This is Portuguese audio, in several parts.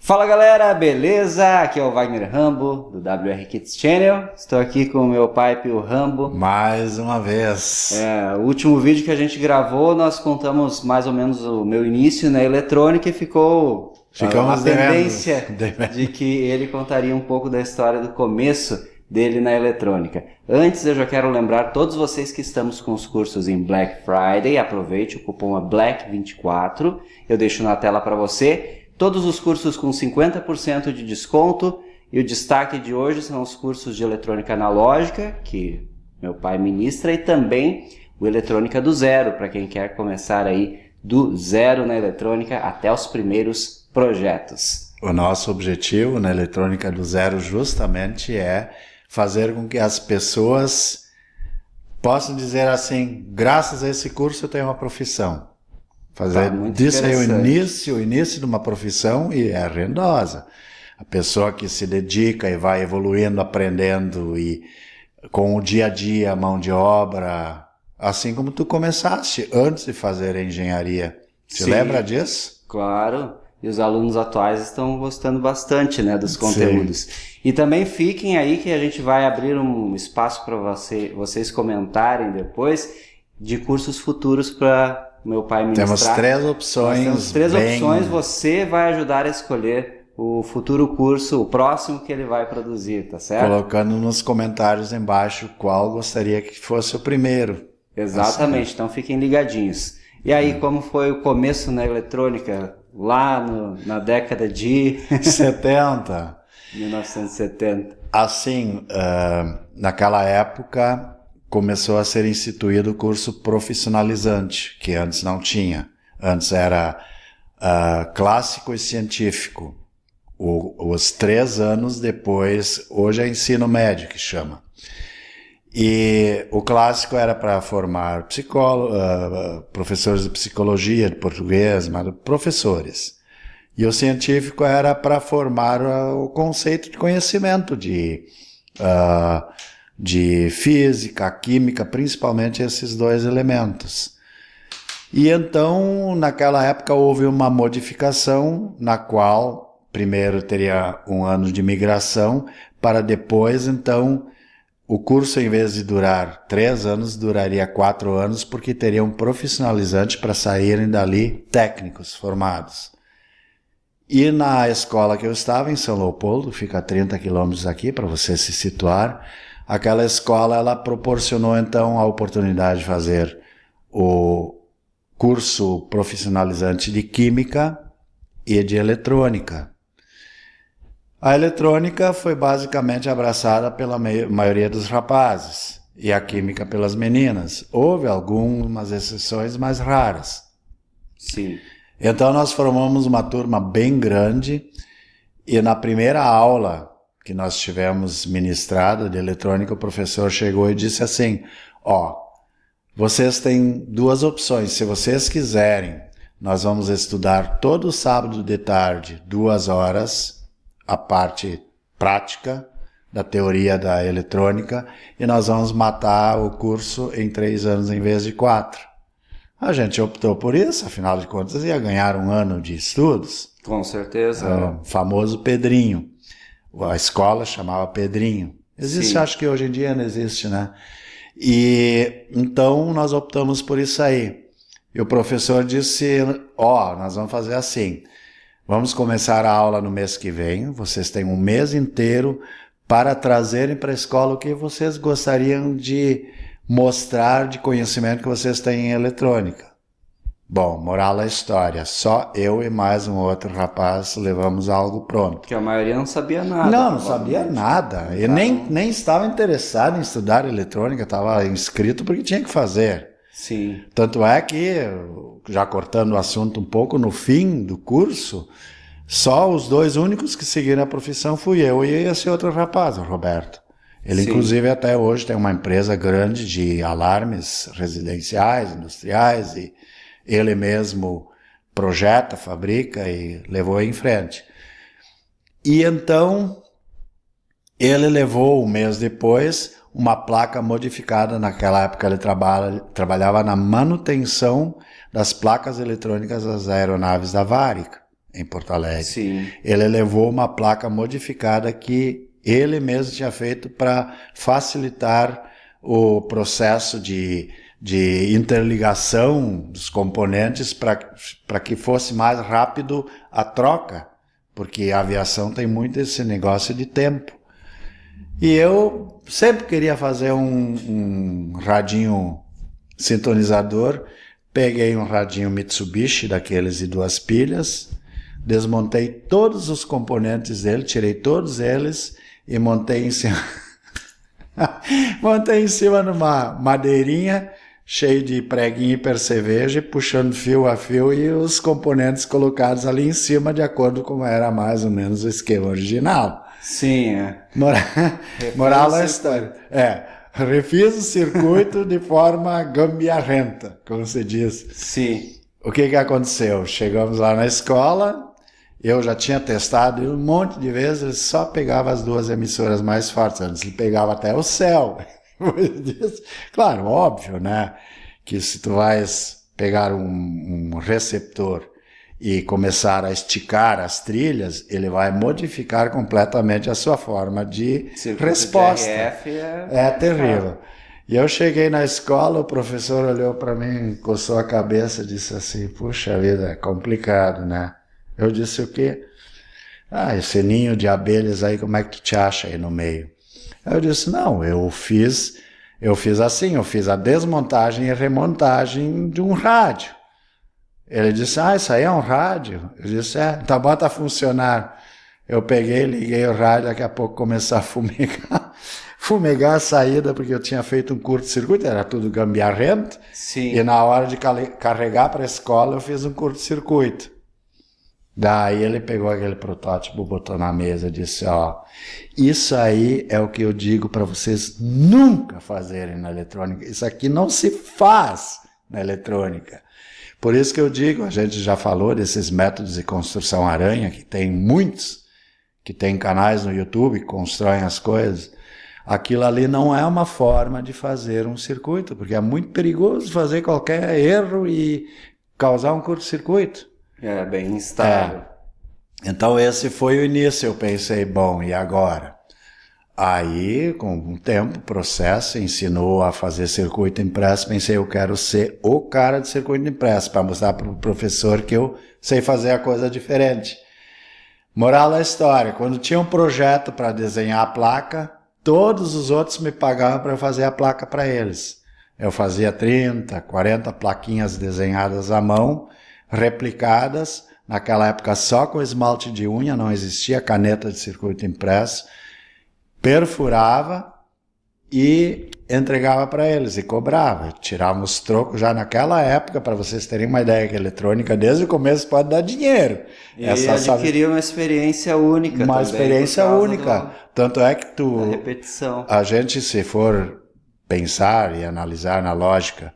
Fala galera, beleza? Aqui é o Wagner Rambo, do WR Kids Channel. Estou aqui com o meu pai, Pio Rambo. Mais uma vez. O último vídeo que a gente gravou, nós contamos mais ou menos o meu início na eletrônica e ficou a tendência de que ele contaria um pouco da história do começo dele na eletrônica. Antes, eu já quero lembrar todos vocês que estamos com os cursos em Black Friday. Aproveite, o cupom é BLACK24. Eu deixo na tela para você. Todos os cursos com 50% de desconto, e o destaque de hoje são os cursos de eletrônica analógica, que meu pai ministra, e também o eletrônica do zero, para quem quer começar aí do zero na eletrônica até os primeiros projetos. O nosso objetivo na eletrônica do zero justamente é fazer com que as pessoas possam dizer assim, graças a esse curso eu tenho uma profissão. Fazer disso aí o início de uma profissão e é rendosa. A pessoa que se dedica e vai evoluindo, aprendendo e com o dia a dia, a mão de obra, assim como tu começaste antes de fazer a engenharia. Te lembra disso? Claro, e os alunos atuais estão gostando bastante, né, dos conteúdos. Sim. E também fiquem aí que a gente vai abrir um espaço para vocês comentarem depois de cursos futuros para meu pai ministrar. Temos três opções. Temos três opções, você vai ajudar a escolher o futuro curso, o próximo que ele vai produzir, tá certo? Colocando nos comentários embaixo qual gostaria que fosse o primeiro. Exatamente, assim. Então fiquem ligadinhos. E aí, como foi o começo na eletrônica, lá na década de... 70. 1970. Assim, naquela época... começou a ser instituído o curso profissionalizante, que antes não tinha. Antes era clássico e científico. Os 3 anos depois, hoje é ensino médio que chama. E o clássico era para formar professores de psicologia, de português, mas professores. E o científico era para formar o conceito de conhecimento de física, química, principalmente esses 2 elementos. E então, naquela época, houve uma modificação na qual, primeiro teria 1 ano de migração, para depois, então, o curso, em vez de durar 3 anos, duraria 4 anos, porque teria um profissionalizante para saírem dali técnicos formados. E na escola que eu estava, em São Leopoldo, fica a 30 quilômetros aqui, para você se situar, aquela escola, ela proporcionou então a oportunidade de fazer o curso profissionalizante de Química e de Eletrônica. A Eletrônica foi basicamente abraçada pela maioria dos rapazes e a Química pelas meninas. Houve algumas exceções mais raras. Sim. Então nós formamos uma turma bem grande e na primeira aula que nós tivemos ministrado de eletrônica, o professor chegou e disse assim, vocês têm 2 opções, se vocês quiserem, nós vamos estudar todo sábado de tarde, 2 horas, a parte prática da teoria da eletrônica, e nós vamos matar o curso em 3 anos em vez de 4. A gente optou por isso, afinal de contas ia ganhar 1 ano de estudos. Com certeza. O famoso Pedrinho. A escola chamava Pedrinho. Existe, sim. Acho que hoje em dia não existe, né? E então nós optamos por isso aí. E o professor disse, nós vamos fazer assim. Vamos começar a aula no mês que vem. Vocês têm 1 mês inteiro para trazerem para a escola o que vocês gostariam de mostrar de conhecimento que vocês têm em eletrônica. Bom, moral da história, só eu e mais um outro rapaz levamos algo pronto. Porque a maioria não sabia nada. Não sabia nada. E nem estava interessado em estudar eletrônica, estava inscrito porque tinha que fazer. Sim. Tanto é que, já cortando o assunto um pouco, no fim do curso, só os 2 únicos que seguiram a profissão fui eu e esse outro rapaz, o Roberto. Ele, sim. Inclusive, até hoje tem uma empresa grande de alarmes residenciais, industriais, e ele mesmo projeta, fabrica e levou em frente. E então, ele levou 1 mês depois uma placa modificada. Naquela época ele trabalhava na manutenção das placas eletrônicas das aeronaves da Varig. em Porto Alegre. Sim. Ele levou uma placa modificada que ele mesmo tinha feito para facilitar o processo de interligação dos componentes para que fosse mais rápido a troca, porque a aviação tem muito esse negócio de tempo. E eu sempre queria fazer um radinho sintonizador, peguei um radinho Mitsubishi, daqueles de 2 pilhas, desmontei todos os componentes dele, tirei todos eles e montei em cima numa madeirinha cheio de preguinho e perceveja, puxando fio a fio e os componentes colocados ali em cima de acordo com era mais ou menos o esquema original. Sim, é. Moral da história. Refiz o circuito de forma gambiarrenta, como se diz. Sim. O que aconteceu? Chegamos lá na escola, eu já tinha testado um monte de vezes, ele só pegava as 2 emissoras mais fortes, antes ele pegava até o céu. Claro, óbvio, né? Que se tu vais pegar um receptor e começar a esticar as trilhas, ele vai modificar completamente a sua forma de resposta. É terrível. E eu cheguei na escola, o professor olhou para mim, coçou a cabeça e disse assim, puxa vida, é complicado, né? Eu disse o quê? Esse ninho de abelhas aí, como é que tu te acha aí no meio? Eu disse, não, eu fiz assim, eu fiz a desmontagem e remontagem de um rádio. Ele disse, isso aí é um rádio? Eu disse, então bota a funcionar. Eu peguei, liguei o rádio, daqui a pouco começou a fumegar a saída, porque eu tinha feito um curto-circuito, era tudo gambiarrento. Sim. E na hora de carregar para a escola, eu fiz um curto-circuito. Daí ele pegou aquele protótipo, botou na mesa e disse, isso aí é o que eu digo para vocês nunca fazerem na eletrônica. Isso aqui não se faz na eletrônica. Por isso que eu digo, a gente já falou desses métodos de construção aranha, que tem muitos, que tem canais no YouTube que constroem as coisas. Aquilo ali não é uma forma de fazer um circuito, porque é muito perigoso fazer qualquer erro e causar um curto-circuito. É bem instável. Então esse foi o início, eu pensei, bom, e agora? Aí, com o tempo, o processo ensinou a fazer circuito impresso, pensei, eu quero ser o cara de circuito impresso, para mostrar para o professor que eu sei fazer a coisa diferente. Moral da história, quando tinha um projeto para desenhar a placa, todos os outros me pagavam para fazer a placa para eles. Eu fazia 30, 40 plaquinhas desenhadas à mão, replicadas, naquela época só com esmalte de unha, não existia caneta de circuito impresso, perfurava e entregava para eles e cobrava. Tirávamos troco já naquela época, para vocês terem uma ideia que a eletrônica desde o começo pode dar dinheiro. E adquirir uma experiência única. Uma experiência única. Tanto é que a repetição. A gente, se for pensar e analisar na lógica,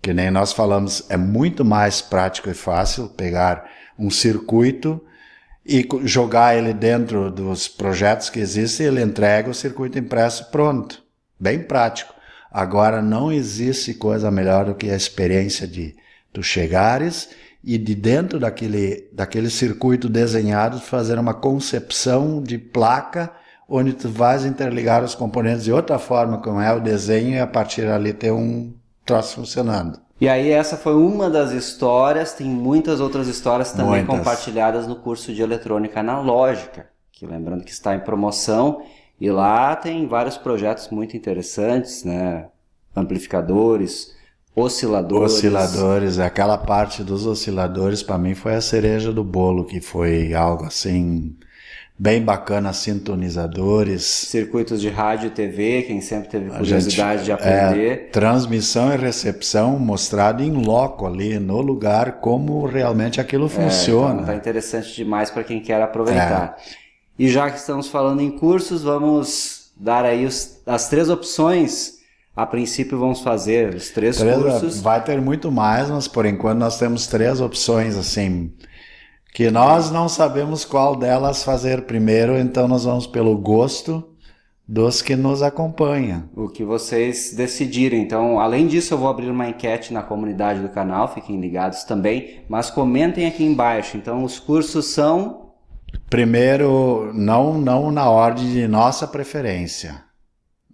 que nem nós falamos, é muito mais prático e fácil pegar um circuito e jogar ele dentro dos projetos que existem, ele entrega o circuito impresso pronto. Bem prático. Agora, não existe coisa melhor do que a experiência de tu chegares e de dentro daquele circuito desenhado fazer uma concepção de placa onde tu vais interligar os componentes de outra forma, como é o desenho, e a partir dali ter um troço funcionando. E aí essa foi uma das histórias, tem muitas outras histórias também compartilhadas no curso de eletrônica analógica, que lembrando que está em promoção, e lá tem vários projetos muito interessantes, né? Amplificadores, osciladores. Osciladores, aquela parte dos osciladores para mim foi a cereja do bolo, que foi algo assim bem bacana, sintonizadores. Circuitos de rádio e TV, quem sempre teve curiosidade de aprender. Transmissão e recepção mostrado em loco ali, no lugar, como realmente aquilo funciona. Então tá interessante demais para quem quer aproveitar. E já que estamos falando em cursos, vamos dar aí as 3 opções. A princípio vamos fazer os 3 cursos. Vai ter muito mais, mas por enquanto nós temos 3 opções assim, que nós não sabemos qual delas fazer primeiro, então nós vamos pelo gosto dos que nos acompanham. O que vocês decidirem. Então, além disso, eu vou abrir uma enquete na comunidade do canal, fiquem ligados também, mas comentem aqui embaixo. Então, os cursos são... Primeiro, não na ordem de nossa preferência.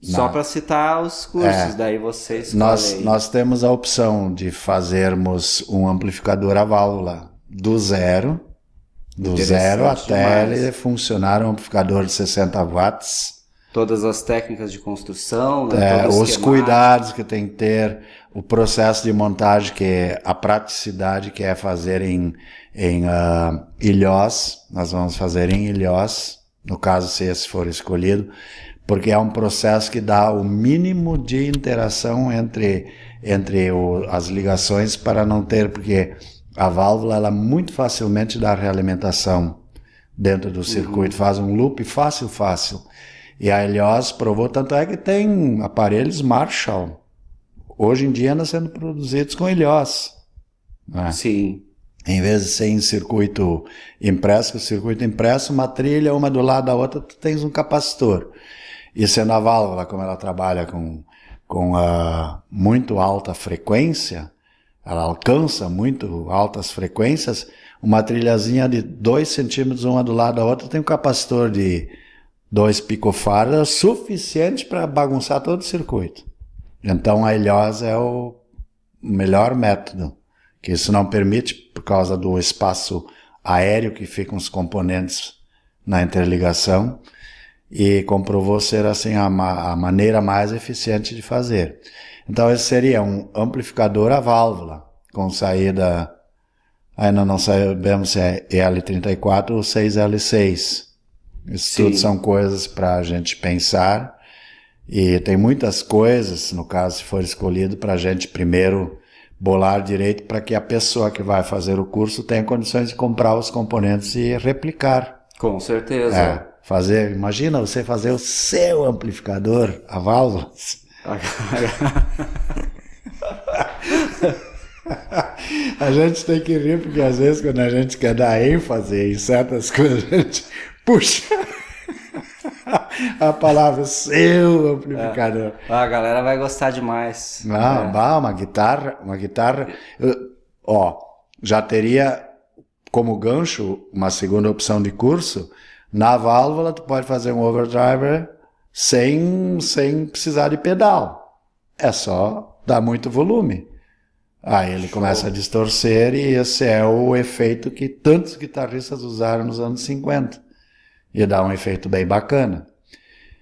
Só para citar os cursos, daí vocês nós temos a opção de fazermos um amplificador a válvula do zero até ele funcionar um amplificador de 60 watts. Todas as técnicas de construção, né? Os cuidados que tem que ter, o processo de montagem, que é a praticidade que é fazer em ilhós. Nós vamos fazer em ilhós, no caso se esse for escolhido, porque é um processo que dá o mínimo de interação entre as ligações para não ter, porque a válvula ela muito facilmente dá realimentação dentro do circuito, faz um loop fácil. E a Helios provou, tanto é que tem aparelhos Marshall, hoje em dia ainda sendo produzidos com Helios. Né? Sim. Em vez de ser em circuito impresso, que o circuito impresso, uma trilha, uma do lado da outra, tu tens um capacitor. E sendo a válvula, como ela trabalha com muito alta frequência, ela alcança muito altas frequências, uma trilhazinha de 2 centímetros uma do lado da outra tem um capacitor de 2 picofarads suficiente para bagunçar todo o circuito. Então a Helios é o melhor método, que isso não permite por causa do espaço aéreo que ficam os componentes na interligação, e comprovou ser assim a maneira mais eficiente de fazer. Então esse seria um amplificador a válvula, com saída, ainda não sabemos se é L34 ou 6L6. Isso tudo são coisas para a gente pensar, e tem muitas coisas, no caso se for escolhido, para a gente primeiro bolar direito para que a pessoa que vai fazer o curso tenha condições de comprar os componentes e replicar. Com certeza. Imagina você fazer o seu amplificador a válvulas. A gente tem que rir porque às vezes quando a gente quer dar ênfase em certas coisas, a gente puxa a palavra seu amplificador. A galera vai gostar demais. Uma guitarra, já teria como gancho uma segunda opção de curso. Na válvula tu pode fazer um overdriver sem precisar de pedal. É só dar muito volume. Aí ele começa a distorcer, e esse é o efeito que tantos guitarristas usaram nos anos 50. E dá um efeito bem bacana.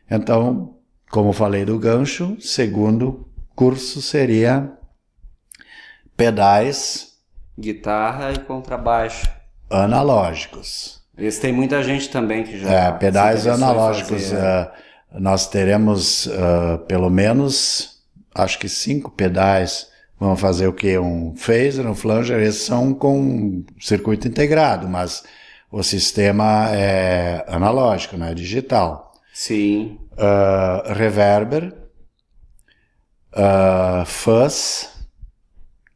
Então, como falei do gancho, segundo curso seria pedais, guitarra e contrabaixo analógicos. Esse tem muita gente também que já... pedais analógicos. Nós teremos pelo menos, acho que 5 pedais. Vamos fazer o quê? Um phaser, um flanger, esses são com circuito integrado, mas o sistema é analógico, não é digital. Sim. Reverber, fuzz,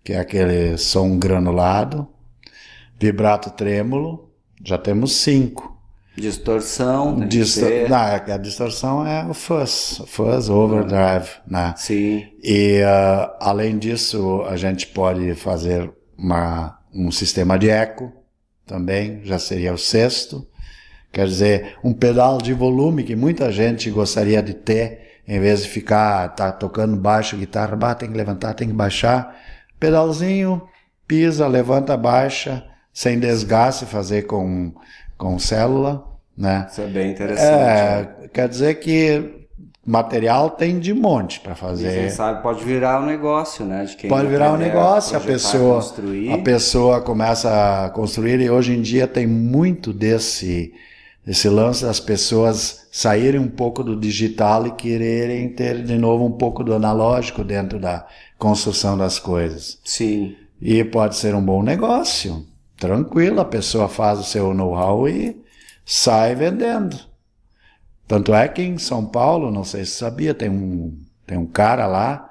que é aquele som granulado, vibrato trêmulo, já temos 5. Distorção, a distorção é o fuzz, overdrive, né? Sim. E além disso, a gente pode fazer um sistema de eco também, já seria o 6º. Quer dizer, um pedal de volume que muita gente gostaria de ter, em vez de ficar tocando baixo, guitarra, tem que levantar, tem que baixar. Pedalzinho, pisa, levanta, baixa, sem desgaste, fazer com célula, né? Isso é bem interessante. Quer dizer que material tem de monte para fazer. E quem sabe pode virar um negócio, né? De quem pode virar um negócio, a pessoa começa a construir, e hoje em dia tem muito desse lance das pessoas saírem um pouco do digital e quererem ter de novo um pouco do analógico dentro da construção das coisas. Sim. E pode ser um bom negócio. Tranquilo, a pessoa faz o seu know-how e sai vendendo. Tanto é que em São Paulo, não sei se você sabia, tem um cara lá,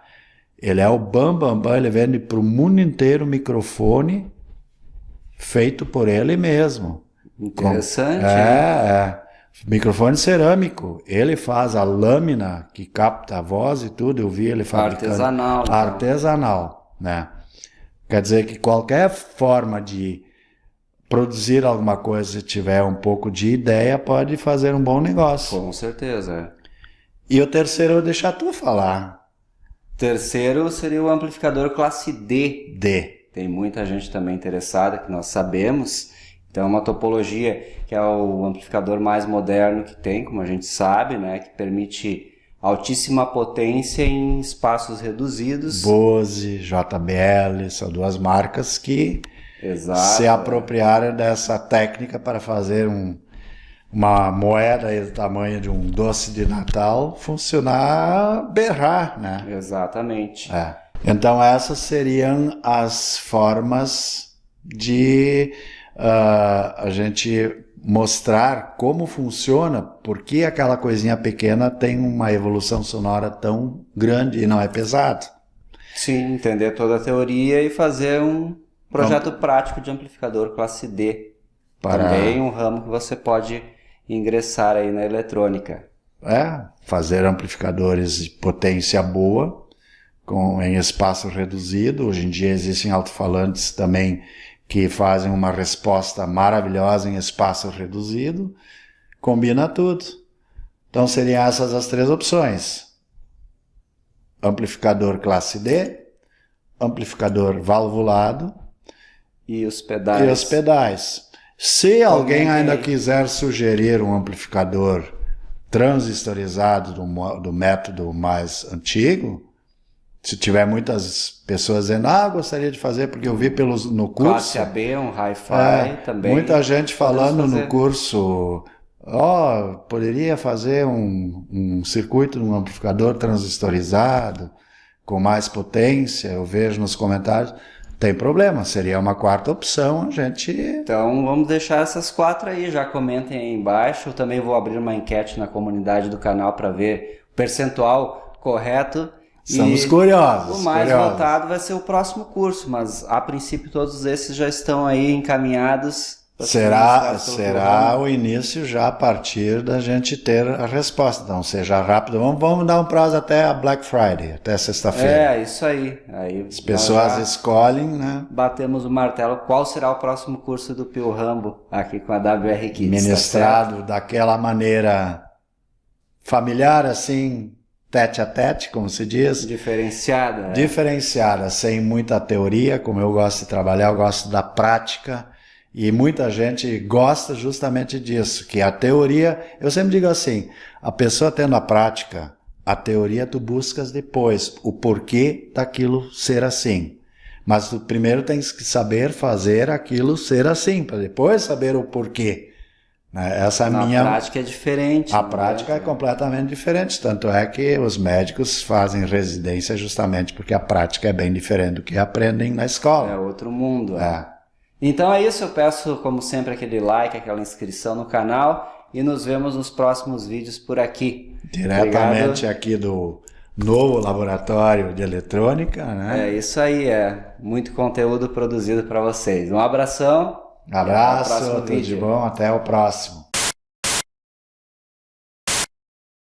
ele é o bambambam, ele vende para o mundo inteiro microfone feito por ele mesmo. Interessante. Microfone cerâmico, ele faz a lâmina que capta a voz e tudo, eu vi ele fabricando. Artesanal. Então. Artesanal, né? Quer dizer que qualquer forma de produzir alguma coisa, se tiver um pouco de ideia, pode fazer um bom negócio. Com certeza. E o terceiro eu vou deixar tu falar. Terceiro seria o amplificador classe D. D. Tem muita gente também interessada, que nós sabemos. Então é uma topologia que é o amplificador mais moderno que tem, como a gente sabe, né? Que permite altíssima potência em espaços reduzidos. Bose, JBL, são duas marcas que se apropriaram dessa técnica para fazer uma moeda do tamanho de um doce de Natal funcionar, berrar, né? Exatamente. Então essas seriam as formas de a gente mostrar como funciona, por que aquela coisinha pequena tem uma evolução sonora tão grande e não é pesado. Sim, entender toda a teoria e fazer um projeto prático de amplificador classe D. Também um ramo que você pode ingressar aí na eletrônica. Fazer amplificadores de potência boa, em espaço reduzido. Hoje em dia existem alto-falantes também que fazem uma resposta maravilhosa em espaço reduzido, combina tudo. Então seriam essas as três opções. Amplificador classe D, amplificador valvulado e os pedais. Se alguém ainda quiser sugerir um amplificador transistorizado do método mais antigo, se tiver muitas pessoas dizendo, gostaria de fazer, porque eu vi no curso... Classe AB, um hi-fi também. Muita gente falando no curso, poderia fazer um circuito, um amplificador transistorizado, com mais potência, eu vejo nos comentários. Tem problema, seria uma quarta opção, a gente... Então vamos deixar essas 4 aí, já comentem aí embaixo. Eu também vou abrir uma enquete na comunidade do canal para ver o percentual correto. Estamos curiosos. O mais votado vai ser o próximo curso, mas a princípio todos esses já estão aí encaminhados. Será o início já a partir da gente ter a resposta. Então seja rápido. Vamos dar um prazo até a Black Friday, até sexta-feira. Isso aí. As pessoas escolhem, né? Batemos o martelo. Qual será o próximo curso do Pio Rambo aqui com a WR Kids? Ministrado daquela maneira familiar, assim, tete a tete, como se diz. Diferenciada. Diferenciada, sem muita teoria, como eu gosto de trabalhar, eu gosto da prática. E muita gente gosta justamente disso, que a teoria, eu sempre digo assim, a pessoa tendo a prática, a teoria tu buscas depois, o porquê daquilo ser assim. Mas tu primeiro tens que saber fazer aquilo ser assim, para depois saber o porquê. Essa a prática é diferente. A prática é completamente diferente, tanto é que os médicos fazem residência justamente porque a prática é bem diferente do que aprendem na escola. É outro mundo. Então é isso, eu peço como sempre aquele like, aquela inscrição no canal e nos vemos nos próximos vídeos por aqui. Diretamente aqui do novo laboratório de eletrônica, né? É isso aí, muito conteúdo produzido para vocês. Um abração. Abraço, tudo de bom, até o próximo.